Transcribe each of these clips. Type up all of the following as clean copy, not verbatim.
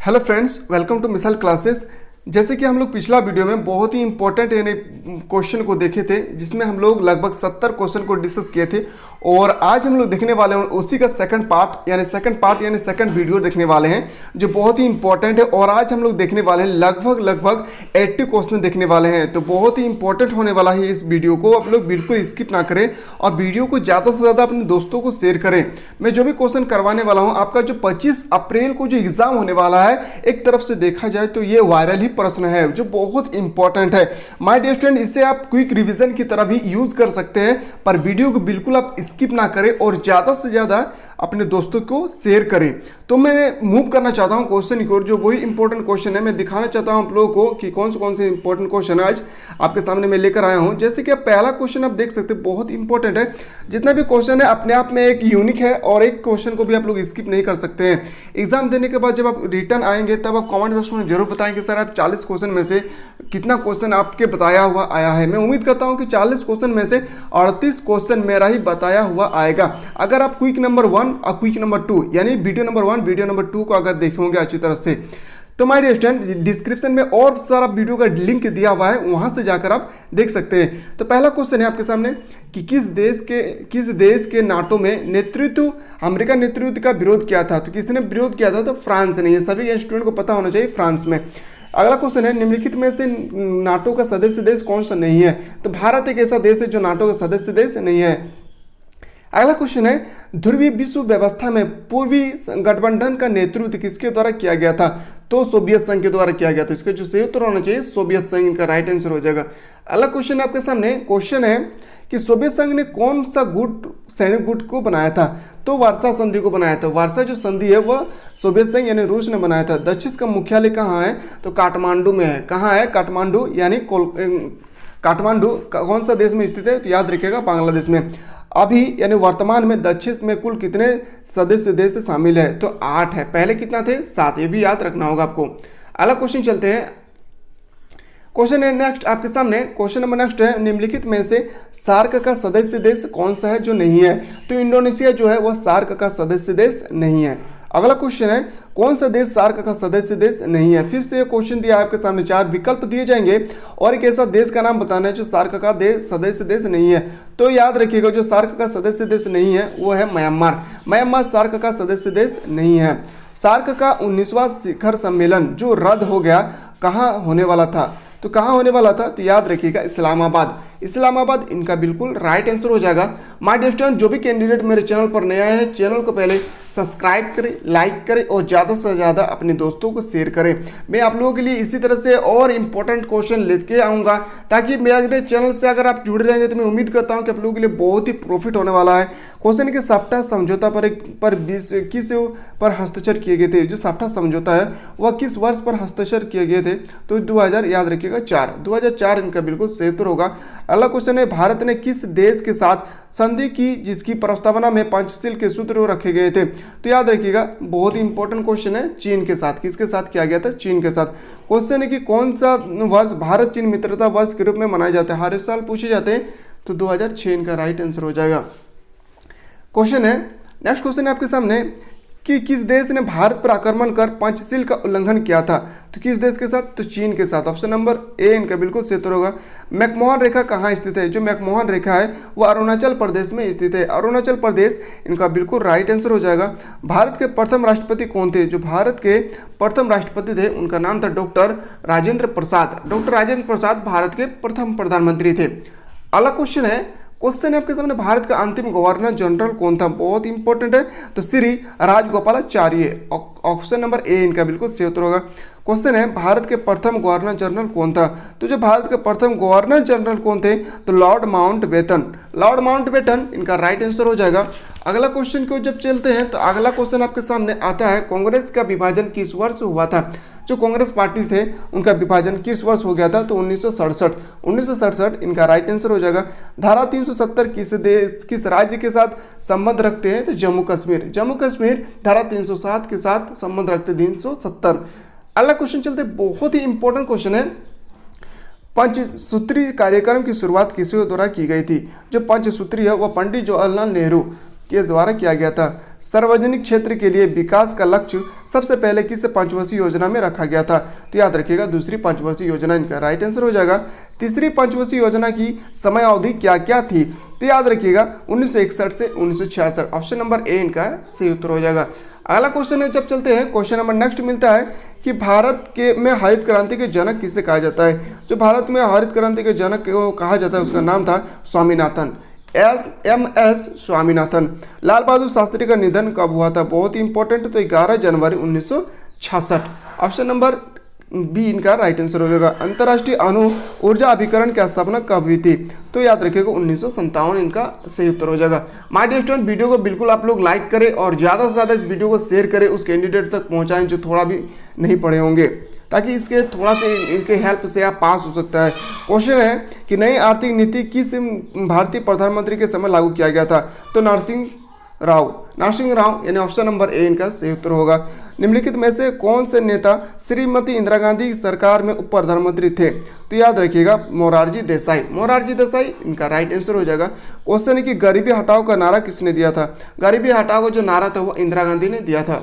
Hello friends, welcome to मिसाल classes. जैसे कि हम लोग पिछला वीडियो में बहुत ही इंपॉर्टेंट यानी क्वेश्चन को देखे थे, जिसमें हम लोग लगभग 70 क्वेश्चन को डिस्कस किए थे। और आज हम लोग देखने वाले हैं उसी का सेकंड पार्ट यानी सेकंड वीडियो देखने वाले हैं, जो बहुत ही इंपॉर्टेंट है। और आज हम लोग देखने वाले हैं लगभग 80 क्वेश्चन देखने वाले हैं, तो बहुत ही इंपॉर्टेंट होने वाला है। इस वीडियो को आप लोग बिल्कुल स्किप ना करें और वीडियो को ज़्यादा से ज़्यादा अपने दोस्तों को शेयर करें। मैं जो भी क्वेश्चन करवाने वाला हूँ, आपका जो 25 अप्रैल को जो एग्जाम होने वाला है, एक तरफ से देखा जाए तो ये वायरल ही प्रश्न है जो बहुत इंपॉर्टेंट है। माय डियर स्टूडेंट, इसे आप क्विक रिवीजन की तरह भी यूज कर सकते हैं, पर वीडियो को बिल्कुल आप स्किप ना करें और ज्यादा से ज्यादा अपने दोस्तों को शेयर करें। तो मैं मूव करना चाहता हूं क्वेश्चन की ओर, जो वही इंपॉर्टेंट क्वेश्चन है। मैं दिखाना चाहता हूं आप लोगों को कि कौन से इंपॉर्टेंट क्वेश्चन आज आपके सामने मैं लेकर आया हूं। जैसे कि पहला क्वेश्चन आप देख सकते हैं, बहुत इंपॉर्टेंट है। जितना भी क्वेश्चन है अपने आप में एक यूनिक है और एक क्वेश्चन को भी आप लोग स्किप नहीं कर सकते हैं। एग्जाम देने के बाद जब आप रिटर्न आएंगे तब आप कमेंट बॉक्स में जरूर बताएंगे सर आप 40 क्वेश्चन में से कितना क्वेश्चन आपके बताया हुआ आया है। मैं उम्मीद करता हूं कि 40 क्वेश्चन में से 38 क्वेश्चन मेरा ही बताया हुआ आएगा। अगर आप क्विक नंबर 1 और क्विक नंबर 2 यानी वीडियो नंबर 1 वीडियो नंबर 2 को अगर देखेंगे अच्छी तरह से, तो माय डियर स्टूडेंट डिस्क्रिप्शन में और सारा वीडियो का लिंक दिया हुआ है, वहां से जाकर आप देख सकते हैं। तो पहला क्वेश्चन है आपके सामने कि किस देश के नाटो में अमेरिका नेतृत्व का विरोध किया था। तो किसने विरोध किया था? तो फ्रांस ने। ये सभी स्टूडेंट को पता होना चाहिए, फ्रांस में। अगला क्वेश्चन है, निम्नलिखित में से नाटो का सदस्य देश कौन सा नहीं है? तो भारत एक ऐसा देश है जो नाटो का सदस्य देश नहीं है। अगला क्वेश्चन है, ध्रुवीय विश्व व्यवस्था में पूर्वी गठबंधन का नेतृत्व किसके द्वारा किया गया था? तो सोवियत संघ के द्वारा किया गया था। इसका जो सही उत्तर होना चाहिए सोवियत संघ, इनका राइट आंसर हो जाएगा। अगला क्वेश्चन आपके सामने क्वेश्चन है कि सोवियत संघ ने कौन सा सैनिक गुट को बनाया था? तो वार्सा संधि को बनाया था। वार्सा जो संधि है वह सोवियत संघ यानी रूस ने बनाया था। दक्षिण का मुख्यालय कहाँ है? तो काठमांडू में है। कहाँ है? काठमांडू यानी काठमांडू कौन सा देश में स्थित है? तो याद रखिएगा बांग्लादेश में। अभी यानी वर्तमान में दक्षिण में कुल कितने सदस्य देश शामिल है? तो 8 है। पहले कितना थे? 7। ये भी याद रखना होगा आपको। अगला क्वेश्चन चलते हैं। क्वेश्चन है नेक्स्ट आपके सामने, क्वेश्चन नंबर नेक्स्ट है, निम्नलिखित में से सार्क का सदस्य देश कौन सा है जो नहीं है? तो इंडोनेशिया जो है वह सार्क का सदस्य देश नहीं है। अगला क्वेश्चन है, कौन सा देश सार्क का सदस्य देश नहीं है? फिर से क्वेश्चन दिया आपके सामने, 4 विकल्प दिए जाएंगे और एक ऐसा देश का नाम बताना है जो सार्क का सदस्य देश नहीं है। तो याद रखिएगा, जो सार्क का सदस्य देश नहीं है वो है म्यांमार। म्यांमार सार्क का सदस्य देश नहीं है। सार्क का 19वां शिखर सम्मेलन जो रद्द हो गया, कहाँ होने वाला था? तो कहाँ होने वाला था? तो याद रखिएगा इस्लामाबाद इनका बिल्कुल राइट आंसर हो जाएगा। माय डियर स्टूडेंट, जो भी कैंडिडेट मेरे चैनल पर नया है, चैनल को पहले सब्सक्राइब करें, लाइक करें और ज़्यादा से ज़्यादा अपने दोस्तों को शेयर करें। मैं आप लोगों के लिए इसी तरह से और इम्पोर्टेंट क्वेश्चन लेके आऊँगा, ताकि मेरे चैनल से अगर आप जुड़े रहेंगे तो मैं उम्मीद करता हूँ कि आप लोगों के लिए बहुत ही प्रॉफिट होने वाला है। क्वेश्चन के साफ्टा समझौता पर किस पर हस्ताक्षर किए गए थे? जो साफ्टा समझौता है वह किस वर्ष पर हस्ताक्षर किए गए थे? तो 2000 याद रखिएगा 2004 इनका बिल्कुल सही उत्तर होगा। अगला क्वेश्चन है, भारत ने किस देश के साथ संधि की जिसकी प्रस्तावना में पंचशील के सूत्र रखे गए थे? तो याद रखिएगा बहुत ही इंपॉर्टेंट क्वेश्चन है, चीन के साथ। किसके साथ किया गया था? चीन के साथ। क्वेश्चन है कि कौन सा वर्ष भारत चीन मित्रता वर्ष के रूप में मनाया जाता है? हर साल पूछे जाते हैं, तो 2006 इनका राइट आंसर हो जाएगा। क्वेश्चन है नेक्स्ट क्वेश्चन है आपके सामने कि किस देश ने भारत पर आक्रमण कर पंचशील का उल्लंघन किया था? तो किस देश के साथ? तो चीन के साथ। ऑप्शन नंबर ए इनका बिल्कुल सही उत्तर होगा। मैकमोहन रेखा कहाँ स्थित है? जो मैकमोहन रेखा है वो अरुणाचल प्रदेश में स्थित है। अरुणाचल प्रदेश इनका बिल्कुल राइट आंसर हो जाएगा। भारत के प्रथम राष्ट्रपति कौन थे? जो भारत के प्रथम राष्ट्रपति थे उनका नाम था डॉक्टर राजेंद्र प्रसाद। डॉक्टर राजेंद्र प्रसाद भारत के प्रथम प्रधानमंत्री थे। अगला क्वेश्चन है आपके सामने, भारत का अंतिम गवर्नर जनरल कौन था? बहुत इंपॉर्टेंट है। तो Shri Rajagopalachari. Option number A इनका बिल्कुल सही उत्तर होगा। क्वेश्चन है, भारत के प्रथम गवर्नर जनरल कौन था? तो जो भारत के प्रथम गवर्नर जनरल कौन थे? तो लॉर्ड माउंटबेटन इनका राइट आंसर हो जाएगा। अगला क्वेश्चन को जब चलते हैं तो अगला क्वेश्चन आपके सामने आता है, कांग्रेस का विभाजन किस वर्ष हुआ था? जो कांग्रेस पार्टी थे उनका विभाजन किस वर्ष हो गया था? तो 1967 इनका राइट आंसर हो जाएगा। धारा 370 किस राज्य के साथ संबंध रखते हैं? तो जम्मू कश्मीर धारा 307 के साथ संबंध रखते 370। अगला क्वेश्चन चलते, बहुत ही इंपॉर्टेंट क्वेश्चन है, पंचसूत्री कार्यक्रम की शुरुआत किसके द्वारा की गई थी? जो पंचसूत्री है वह पंडित जवाहरलाल नेहरू के द्वारा किया गया था। सार्वजनिक क्षेत्र के लिए विकास का लक्ष्य सबसे पहले किस पंचवर्षीय योजना में रखा गया था? तो याद रखिएगा दूसरी पंचवर्षीय योजना इनका राइट आंसर हो जाएगा। तीसरी पंचवर्षीय योजना की समय अवधि क्या क्या थी? तो याद रखिएगा 1961 से 1966। ऑप्शन नंबर ए इनका सही उत्तर हो जाएगा। अगला क्वेश्चन है, जब चलते हैं क्वेश्चन नंबर नेक्स्ट मिलता है कि भारत के में हरित क्रांति के जनक किसे कहा जाता है? जो भारत में हरित क्रांति के जनक को कहा जाता है उसका नाम था स्वामीनाथन, एस स्वामीनाथन। लाल बहादुर शास्त्री का निधन कब हुआ था? बहुत ही इंपॉर्टेंट, तो 11 जनवरी 1966। ऑप्शन नंबर बी इनका राइट आंसर हो जाएगा। अंतर्राष्ट्रीय अणु ऊर्जा अभिकरण की स्थापना कब हुई थी? तो याद रखिएगा 1957 इनका सही उत्तर हो जाएगा। माय डियर स्टूडेंट, वीडियो को बिल्कुल आप लोग लाइक करें और ज़्यादा से ज़्यादा इस वीडियो को शेयर करें, उस कैंडिडेट तक पहुंचाएं जो थोड़ा भी नहीं पढ़े होंगे, ताकि इसके थोड़ा से इनके हेल्प से आप पास हो सकता है। क्वेश्चन है कि नई आर्थिक नीति किस भारतीय प्रधानमंत्री के समय लागू किया गया था? तो नरसिंह राव यानी ऑप्शन नंबर ए इनका सही उत्तर होगा। निम्नलिखित में से कौन से नेता श्रीमती इंदिरा गांधी की सरकार में उप प्रधानमंत्री थे? तो याद रखिएगा मोरारजी देसाई इनका राइट आंसर हो जाएगा। क्वेश्चन है कि गरीबी हटाओ का नारा किसने दिया था? गरीबी हटाओ का जो नारा था वो इंदिरा गांधी ने दिया था।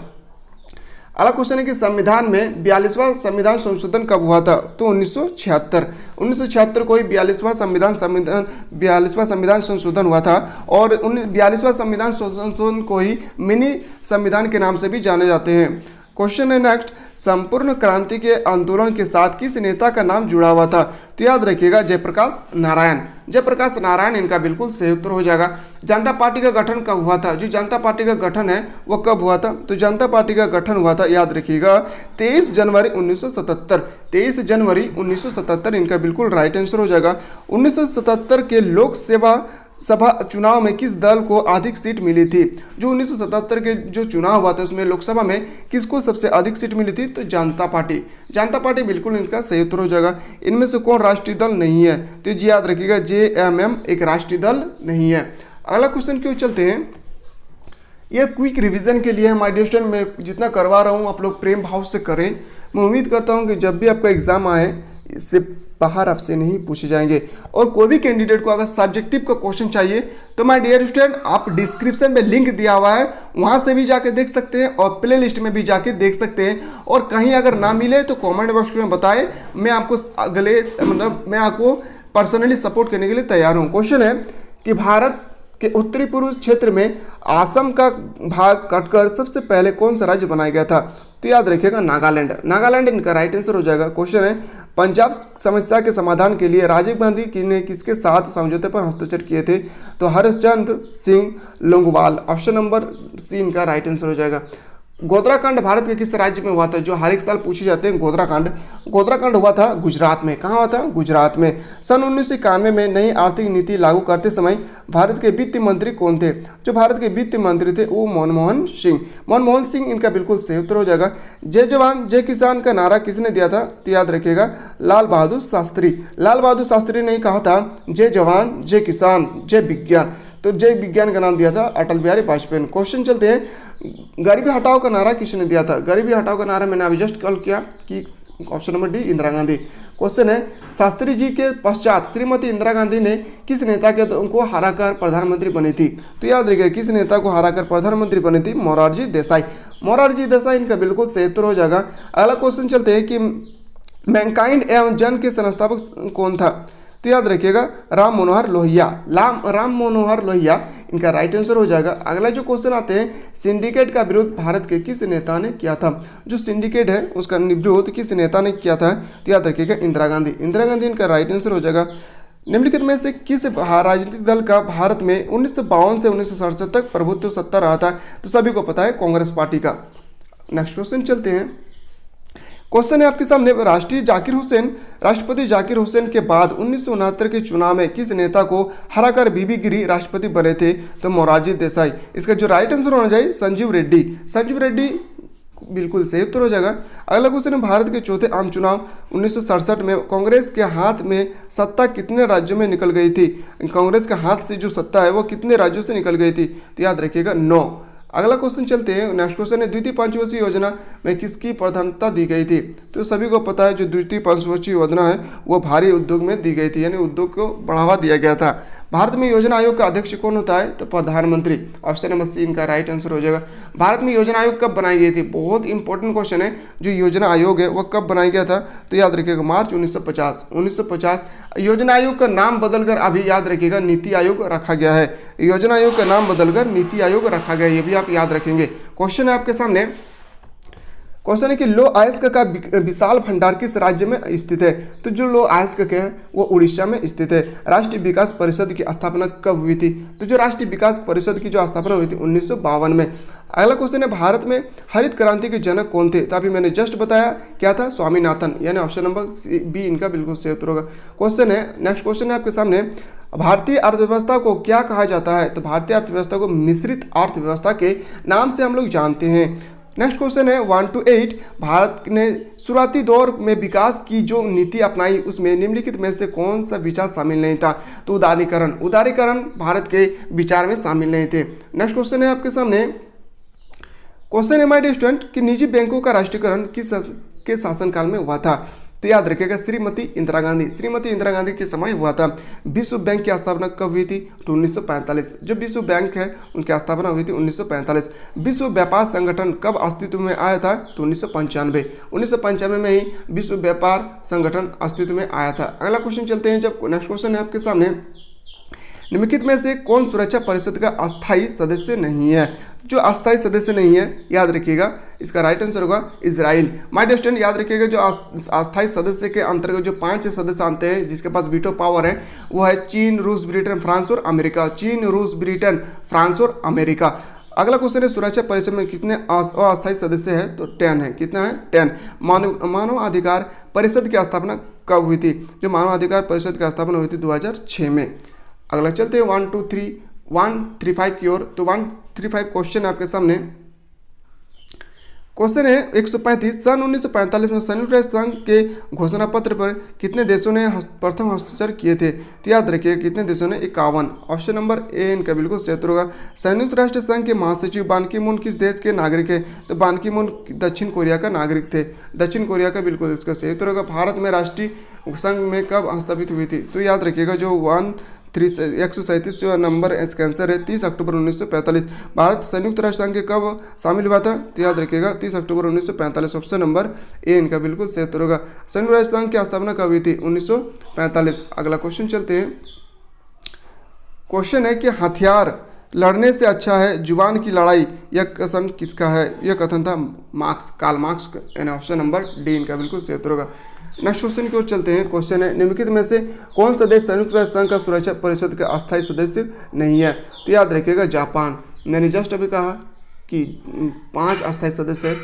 अगला क्वेश्चन है कि संविधान में 42वां संविधान संशोधन कब हुआ था? तो 1976 को ही 42वां संविधान संशोधन हुआ था और 42वां संविधान संशोधन को ही मिनी संविधान के नाम से भी जाने जाते हैं। क्वेश्चन है नेक्स्ट, संपूर्ण क्रांति के आंदोलन के साथ किस नेता का नाम जुड़ा हुआ था? तो याद रखिएगा जयप्रकाश नारायण इनका बिल्कुल सही उत्तर हो जाएगा। जनता पार्टी का गठन कब हुआ था? जो जनता पार्टी का गठन है वो कब हुआ था? तो जनता पार्टी का गठन हुआ था, याद रखिएगा 23 जनवरी 1977 इनका बिल्कुल राइट आंसर हो जाएगा। 1977 के लोकसभा चुनाव में किस दल को अधिक सीट मिली थी? जो 1977 के जो चुनाव हुआ था उसमें लोकसभा में किसको सबसे अधिक सीट मिली थी? तो जनता पार्टी बिल्कुल इनका सही उत्तर हो जाएगा। इनमें से कौन राष्ट्रीय दल नहीं है? तो जी याद रखिएगा JMM एक राष्ट्रीय दल नहीं है। अगला क्वेश्चन क्यों चलते हैं, यह क्विक रिवीजन के लिए है माय डियर स्टूडेंट, मैं जितना करवा रहा हूँ आप लोग प्रेम भाव से करें। मैं उम्मीद करता हूँ कि जब भी आपका एग्जाम आए इससे बाहर आपसे नहीं पूछे जाएंगे। और कोई भी कैंडिडेट को अगर सब्जेक्टिव का क्वेश्चन चाहिए तो माय डियर स्टूडेंट आप डिस्क्रिप्शन में लिंक दिया हुआ है, वहां से भी जाके देख सकते हैं और प्ले लिस्ट में भी जाके देख सकते हैं। और कहीं अगर ना मिले तो कमेंट बॉक्स में बताएं, मैं आपको मैं आपको पर्सनली सपोर्ट करने के लिए तैयार हूँ। क्वेश्चन है कि भारत के उत्तरी पूर्व क्षेत्र में असम का भाग कटकर सबसे पहले कौन सा राज्य बनाया गया था? तो याद रखिएगा नागालैंड इनका राइट आंसर हो जाएगा। क्वेश्चन है पंजाब समस्या के समाधान के लिए राजीव गांधी ने किसके साथ समझौते पर हस्ताक्षर किए थे? तो Harishchandra Singh Longowal. Option number C इनका राइट आंसर हो जाएगा। गोधराकांड भारत के किस राज्य में हुआ था? जो हर एक साल पूछे जाते हैं गोधराकांड हुआ था गुजरात में। कहाँ हुआ था? गुजरात में। सन 1991 में नई आर्थिक नीति लागू करते समय भारत के वित्त मंत्री कौन थे? जो भारत के वित्त मंत्री थे वो मनमोहन सिंह इनका बिल्कुल सही उत्तर हो जाएगा। जय जवान जय किसान का नारा किसने दिया था? तो याद रखिएगा लाल बहादुर शास्त्री ने कहा था जय जवान जय किसान जय विज्ञान। तो जय विज्ञान का नाम दिया था अटल बिहारी वाजपेयी। क्वेश्चन चलते हैं, गरीबी हटाओ का नारा किसने दिया था? गरीबी हटाओ का नारा मैंने अभी जस्ट कॉल किया कि option number D Indira Gandhi. Question है शास्त्री जी के पश्चात श्रीमती इंदिरा गांधी ने किस नेता के उनको हराकर प्रधानमंत्री बनी थी? तो याद रखिएगा किस नेता को हराकर प्रधानमंत्री बनी थी? मोरारजी देसाई इनका बिल्कुल सही उत्तर हो जाएगा। अगला क्वेश्चन चलते हैं कि मैनकाइंड एवं जन के संस्थापक कौन था? तो याद रखिएगा राम मनोहर लोहिया इनका राइट आंसर हो जाएगा। अगला जो क्वेश्चन आते हैं सिंडिकेट का विरोध भारत के किस नेता ने किया था? जो सिंडिकेट है उसका विरोध किस नेता ने किया था? तो याद रखिएगा इंदिरा गांधी इनका राइट आंसर हो जाएगा। निम्नलिखित में से किस राजनीतिक दल का भारत में 1952 से 1967 तक प्रभुत्व सत्ता रहा था? तो सभी को पता है कांग्रेस पार्टी का। नेक्स्ट क्वेश्चन चलते हैं। क्वेश्चन है आपके सामने, राष्ट्रपति जाकिर हुसैन के बाद 1969 के चुनाव में किस नेता को हराकर बीबी गिरी राष्ट्रपति बने थे? तो मोरारजी देसाई। इसका जो राइट आंसर होना चाहिए संजीव रेड्डी बिल्कुल सही उत्तर हो जाएगा। अगला क्वेश्चन है भारत के चौथे आम चुनाव 1967 में कांग्रेस के हाथ में सत्ता कितने राज्यों में निकल गई थी? कांग्रेस के हाथ से जो सत्ता है वो कितने राज्यों से निकल गई थी? तो याद रखिएगा 9। अगला क्वेश्चन चलते हैं। नेक्स्ट क्वेश्चन है द्वितीय पंचवर्षीय योजना में किसकी प्राथमिकता दी गई थी? तो सभी को पता है जो द्वितीय पंचवर्षीय योजना है वो भारी उद्योग में दी गई थी, यानी उद्योग को बढ़ावा दिया गया था। भारत में योजना आयोग का अध्यक्ष कौन होता है? तो प्रधानमंत्री। ऑप्शन नंबर सी इनका राइट आंसर हो जाएगा। भारत में योजना आयोग कब बनाई गई थी? बहुत इंपॉर्टेंट क्वेश्चन है। जो योजना आयोग है वह कब बनाया गया था? तो याद रखिएगा मार्च 1950। योजना आयोग का नाम बदलकर अभी याद रखिएगा नीति आयोग रखा गया है। योजना आयोग का नाम बदलकर नीति आयोग रखा गया है, ये भी आप याद रखेंगे। क्वेश्चन है आपके सामने, क्वेश्चन है कि लौह अयस्क का विशाल भंडार किस राज्य में स्थित है? तो जो लौह अयस्क है वो उड़ीसा में स्थित है। राष्ट्रीय विकास परिषद की स्थापना कब हुई थी? तो जो राष्ट्रीय विकास परिषद की जो स्थापना हुई थी 1952 में। अगला क्वेश्चन है, भारत में हरित क्रांति के जनक कौन थे? तो अभी मैंने जस्ट बताया क्या था, स्वामीनाथन, यानी ऑप्शन नंबर बी इनका बिल्कुल सही उत्तर होगा। क्वेश्चन है, नेक्स्ट क्वेश्चन है आपके सामने, भारतीय अर्थव्यवस्था को क्या कहा जाता है? तो भारतीय अर्थव्यवस्था को मिश्रित अर्थव्यवस्था के नाम से हम लोग जानते हैं। नेक्स्ट क्वेश्चन है 1 to 8, भारत ने शुरुआती दौर में विकास की जो नीति अपनाई उसमें निम्नलिखित में से कौन सा विचार शामिल नहीं था? तो उदारीकरण भारत के विचार में शामिल नहीं थे। नेक्स्ट क्वेश्चन है आपके सामने, क्वेश्चन है माय डियर स्टूडेंट कि निजी बैंकों का राष्ट्रीयकरण के शासनकाल में हुआ था? तो याद रखिएगा श्रीमती इंदिरा गांधी के समय हुआ था। विश्व बैंक की स्थापना कब हुई थी? तो 1945। जो विश्व बैंक है उनकी स्थापना हुई थी 1945। विश्व व्यापार संगठन कब अस्तित्व में आया था? तो 1995 में ही विश्व व्यापार संगठन अस्तित्व में आया था। अगला क्वेश्चन चलते हैं, जब नेक्स्ट क्वेश्चन है आपके सामने, निम्नलिखित में से कौन सुरक्षा परिषद का अस्थायी सदस्य नहीं है? जो अस्थायी सदस्य नहीं है याद रखिएगा इसका राइट आंसर होगा इजराइल। माय डियर स्टूडेंट याद रखिएगा जो अस्थायी सदस्य के अंतर्गत जो 5 सदस्य आते हैं जिसके पास वीटो पावर है वो है चीन, रूस, ब्रिटेन, फ्रांस और अमेरिका। चीन, रूस, ब्रिटेन, फ्रांस और अमेरिका। अगला क्वेश्चन है सुरक्षा परिषद में कितने अस्थायी सदस्य हैं? तो 10 है। कितना है? 10। मानव अधिकार परिषद की स्थापना कब हुई थी? जो मानव अधिकार परिषद की स्थापना हुई थी 2006 में। अगला चलते हैं 135 की ओर। तो 135 क्वेश्चन आपके सामने, क्वेश्चन है 135, सन 1945 में संयुक्त राष्ट्र संघ के घोषणा पत्र पर कितने देशों ने प्रथम हस्ताक्षर किए थे? तो याद रखिए कितने देशों ने? 51। ऑप्शन नंबर ए इनका बिल्कुल सही उत्तर होगा। संयुक्त राष्ट्र संघ के महासचिव बान की मून किस देश के नागरिक है? तो बान की मून दक्षिण कोरिया का नागरिक थे। दक्षिण कोरिया का बिल्कुल इसका सही उत्तर होगा। भारत में राष्ट्रीय संघ में कब स्थापित हुई थी? तो याद रखिएगा जो 137 जो नंबर इसका आंसर है 30 अक्टूबर 1945। भारत संयुक्त राष्ट्र संघ के कब शामिल हुआ था? तो याद रखिएगा 30 अक्टूबर 1945। ऑप्शन नंबर ए इनका बिल्कुल सही उत्तर होगा। संयुक्त राष्ट्र संघ की स्थापना कब हुई थी? 1945। अगला क्वेश्चन चलते हैं, क्वेश्चन है कि हथियार लड़ने से अच्छा है जुबान की लड़ाई, यह कथन किसका है? यह कथन था कार्ल मार्क्स, यानी ऑप्शन नंबर डी इनका बिल्कुल सही उत्तर होगा। नेक्स्ट क्वेश्चन की ओर चलते हैं। क्वेश्चन है निम्नलिखित में से कौन सा देश संयुक्त राष्ट्र संघ का सुरक्षा परिषद का अस्थायी सदस्य नहीं है? तो याद रखिएगा जापान। मैंने जस्ट अभी कहा कि 5 अस्थायी सदस्य,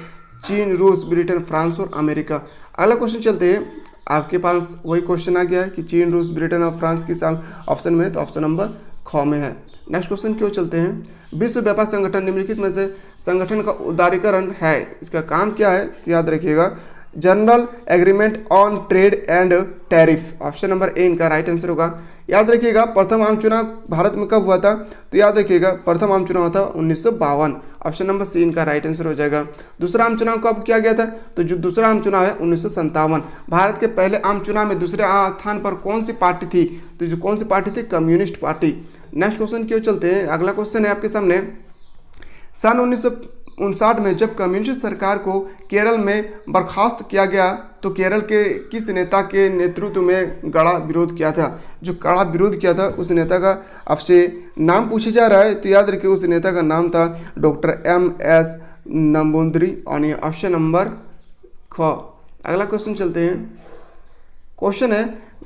चीन, रूस, ब्रिटेन, फ्रांस और अमेरिका। अगला क्वेश्चन चलते हैं, आपके पास वही क्वेश्चन आ गया है कि चीन, रूस, ब्रिटेन और फ्रांस किस ऑप्शन में है? तो ऑप्शन नंबर ख में है। नेक्स्ट क्वेश्चन की ओर चलते हैं, विश्व व्यापार संगठन निम्नलिखित में से संगठन का उदारीकरण है, इसका काम क्या है? तो याद रखिएगा general agreement on trade and tariff. Option number A इनका राइट आंसर होगा। याद रखिएगा प्रथम आम चुनाव भारत में कब हुआ था? तो याद रखिएगा प्रथम आम चुनाव था 1952। ऑप्शन नंबर सी इनका राइट आंसर हो जाएगा। दूसरा आम चुनाव कब किया गया था? तो जो दूसरा आम चुनाव है 1957। भारत के पहले आम चुनाव में दूसरे स्थान पर कौन सी पार्टी थी? तो जो कौन सी पार्टी थी? Communist party. नेक्स्ट क्वेश्चन की ओर चलते हैं। अगला क्वेश्चन है आपके सामने, सन 1959 में जब कम्युनिस्ट सरकार को केरल में बर्खास्त किया गया तो केरल के किस नेता के नेतृत्व में कड़ा विरोध किया था? जो कड़ा विरोध किया था उस नेता का आपसे नाम पूछा जा रहा है। तो याद रखिए उस नेता का नाम था डॉक्टर MS नंबूदरी, और ऑप्शन नंबर ख। अगला क्वेश्चन चलते हैं। क्वेश्चन है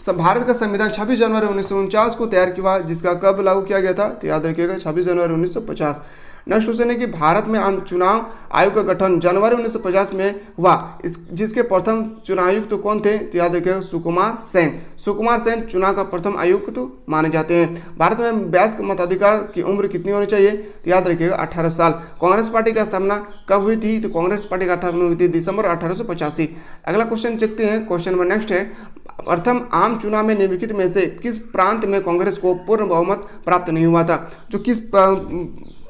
भारत का संविधान 26 जनवरी 1949 को तैयार किया, जिसका कब लागू किया गया था? तो याद रखिएगा 26 जनवरी 1950। नेक्स्ट क्वेश्चन है कि भारत में आम चुनाव आयोग का गठन जनवरी 1950 में हुआ, जिसके प्रथम चुनाव आयुक्त तो कौन थे? तो याद रखिएगा सुकुमार सेन चुनाव का प्रथम आयुक्त तो माने जाते हैं। भारत में वयस्क मताधिकार की उम्र कितनी होनी चाहिए? तो याद रखिएगा 18 साल। कांग्रेस पार्टी की स्थापना कब हुई थी? तो कांग्रेस पार्टी की स्थापना हुई थी दिसंबर 1885। अगला क्वेश्चन देखते हैं। क्वेश्चन नंबर नेक्स्ट है, प्रथम आम चुनाव में निम्नलिखित में से किस प्रांत में कांग्रेस को पूर्ण बहुमत प्राप्त नहीं हुआ था? जो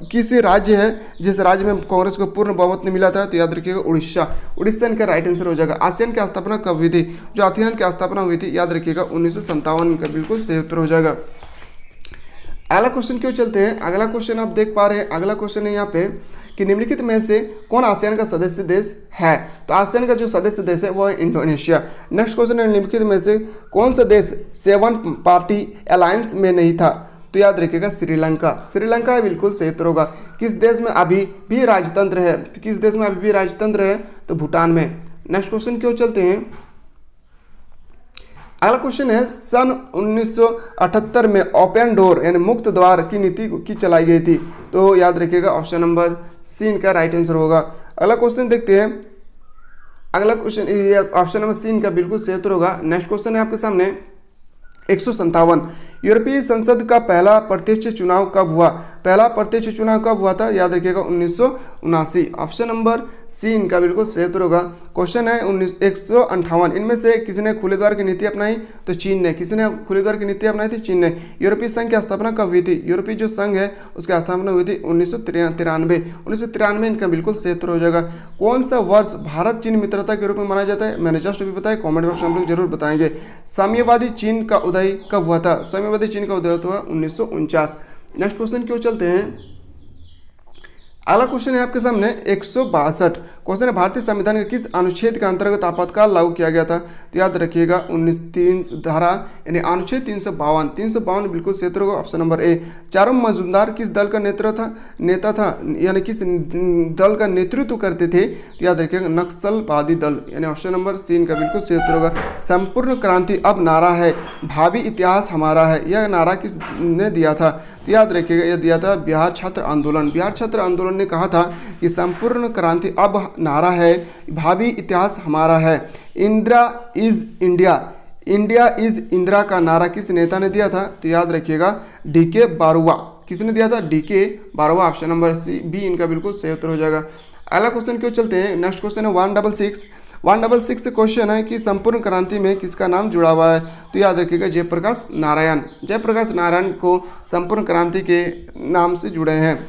किस राज्य है जिस राज्य में कांग्रेस को पूर्ण बहुमत नहीं मिला था? तो याद रखिएगा उड़ीसा इनका राइट आंसर हो जाएगा। आसियान की स्थापना कब हुई थी? जो आसियान की स्थापना हुई थी याद रखिएगा 1957 का बिल्कुल सही उत्तर हो जाएगा। अगला क्वेश्चन क्यों चलते हैं। अगला क्वेश्चन आप देख पा रहे हैं, अगला क्वेश्चन है यहाँ पे कि निम्नलिखित में से कौन आसियान का सदस्य देश है। तो आसियान का जो सदस्य देश है वो है इंडोनेशिया। नेक्स्ट क्वेश्चन है निम्नलिखित में से कौन सा देश 7 पार्टी अलायंस में नहीं था। तो याद रखिएगा श्रीलंका। श्रीलंका बिल्कुल सही उत्तर होगा। किस देश में अभी भी राजतंत्र है, तो किस देश में अभी भी राजतंत्र है, तो भूटान में। नेक्स्ट क्वेश्चन क्यों चलते हैं। अगला क्वेश्चन है सन 1978 में ओपन डोर यानी मुक्त द्वार की नीति की चलाई गई थी। तो याद रखिएगा ऑप्शन नंबर सी इनका राइट आंसर होगा। अगला क्वेश्चन देखते हैं। अगला क्वेश्चन ये ऑप्शन नंबर सी इनका बिल्कुल सही उत्तर होगा। नेक्स्ट क्वेश्चन है आपके सामने 157 यूरोपीय संसद का पहला प्रत्यक्ष चुनाव कब हुआ। पहला प्रत्यक्ष चुनाव कब हुआ था, याद रखिएगा 1979। ऑप्शन नंबर सी इनका बिल्कुल सही उत्तर होगा। क्वेश्चन है 158 इनमें से किसने खुले द्वार की नीति अपनाई, तो चीन ने। किसने खुले द्वार की नीति अपनाई थी, चीन ने। यूरोपीय संघ की स्थापना कब हुई थी, यूरोपीय जो संघ है उसकी स्थापना हुई थी 1993 इनका बिल्कुल सही उत्तर हो जाएगा। कौन सा वर्ष भारत चीन मित्रता के रूप में माना जाता है, मैंने जस्ट अभी बताया, कॉमेंट बॉक्स में हम लोग जरूर बताएंगे। साम्यवादी चीन का उदय कब हुआ था, साम्यवादी चीन का उदय हुआ 1949। नेक्स्ट क्वेश्चन क्यों चलते हैं। अगला क्वेश्चन है आपके सामने 162 क्वेश्चन है भारतीय संविधान के किस अनुच्छेद के अंतर्गत आपातकाल लागू किया गया था। तो याद रखिएगा 19 धारा यानी अनुच्छेद 352 बिल्कुल सही उत्तर होगा। Option number A. चारों मजूमदार किस दल का नेता था यानी किस दल का नेतृत्व करते थे, तो याद रखिएगा नक्सलवादी दल यानी ऑप्शन नंबर सी इनका बिल्कुल सही उत्तर होगा। संपूर्ण क्रांति अब नारा है, भावी इतिहास हमारा है, यह नारा किसने दिया था, तो याद रखिएगा यह दिया था बिहार छात्र आंदोलन। बिहार छात्र आंदोलन ने कहा था कि संपूर्ण क्रांति अब नारा है, भावी इतिहास हमारा है। Indira is India, India is Indira का नारा किस नेता ने दिया था, तो याद रखिएगा डीके बारुआ। किसने दिया था, DK Barua. Option number C B इनका बिल्कुल सही उत्तर हो जाएगा। अगला क्वेश्चन क्यों चलते हैं। नेक्स्ट क्वेश्चन है 166 से क्वेश्चन है कि संपूर्ण क्रांति में किसका नाम जुड़ा हुआ है, तो याद रखिएगा जयप्रकाश नारायण। जयप्रकाश नारायण को संपूर्ण क्रांति के नाम से जुड़े हैं।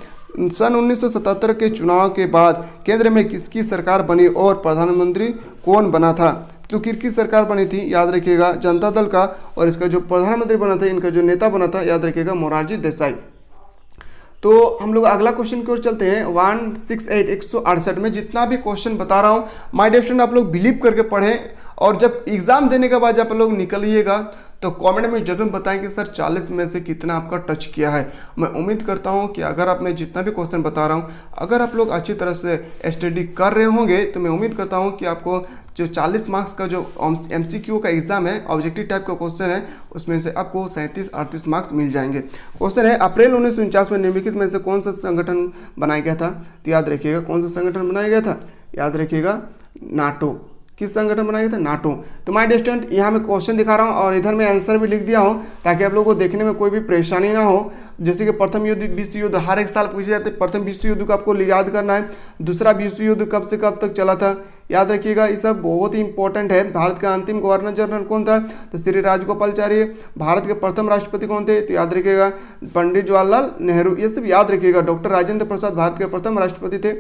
सन 1977 के चुनाव के बाद केंद्र में किसकी सरकार बनी और प्रधानमंत्री कौन बना था, तो किसकी सरकार बनी थी, याद रखिएगा जनता दल का। और इसका जो प्रधानमंत्री बना था, इनका जो नेता बना था, याद रखिएगा मोरारजी देसाई। तो हम लोग अगला क्वेश्चन की ओर चलते हैं 168 में जितना भी क्वेश्चन बता रहा हूँ माय डियर स्टूडेंट आप लोग बिलीव करके पढ़ें, और जब एग्जाम देने के बाद आप लोग निकलिएगा तो कमेंट में जरूर बताएं कि सर 40 में से कितना आपका टच किया है। मैं उम्मीद करता हूं कि अगर आप मैं जितना भी क्वेश्चन बता रहा हूं अगर आप लोग अच्छी तरह से स्टडी कर रहे होंगे तो मैं उम्मीद करता हूं कि आपको जो 40 मार्क्स का जो MCQ का एग्जाम है, ऑब्जेक्टिव टाइप का क्वेश्चन है, उसमें से आपको 37-38 मार्क्स मिल जाएंगे। क्वेश्चन है अप्रैल 1949 में निम्नलिखित में से कौन सा संगठन बनाया गया था, तो याद रखिएगा कौन सा संगठन बनाया गया था, याद रखिएगा नाटो। किस संगठन बनाया गया था, नाटो। तो माय डियर स्टूडेंट यहाँ मैं क्वेश्चन दिखा रहा हूँ और इधर मैं आंसर भी लिख दिया हूँ ताकि आप लोगों को देखने में कोई भी परेशानी ना हो। जैसे कि प्रथम युद्ध, विश्व युद्ध हर एक साल पूछे जाते हैं। प्रथम विश्व युद्ध को आपको याद करना है। दूसरा विश्व युद्ध कब से कब तक चला था, याद रखिएगा। ये सब बहुत ही इंपॉर्टेंट है। भारत का अंतिम गवर्नर जनरल कौन था, तो श्री राजगोपालाचारी। भारत के प्रथम राष्ट्रपति कौन थे, तो याद रखिएगा पंडित जवाहरलाल नेहरू। ये सब याद रखिएगा। डॉक्टर राजेंद्र प्रसाद भारत के प्रथम राष्ट्रपति थे।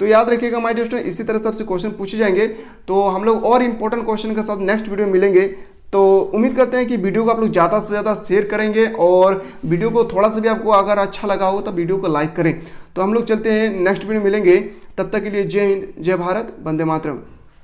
तो याद रखिएगा माय डियर स्टूडेंट, इसी तरह सबसे क्वेश्चन पूछे जाएंगे। तो हम लोग और इंपॉर्टेंट क्वेश्चन के साथ नेक्स्ट वीडियो में मिलेंगे। तो उम्मीद करते हैं कि वीडियो को आप लोग ज़्यादा से ज़्यादा शेयर करेंगे और वीडियो को थोड़ा सा भी आपको अगर अच्छा लगा हो तो वीडियो को लाइक करें। तो हम लोग चलते हैं, नेक्स्ट वीडियो मिलेंगे। तब तक के लिए जय हिंद, जय भारत, वंदे मातरम।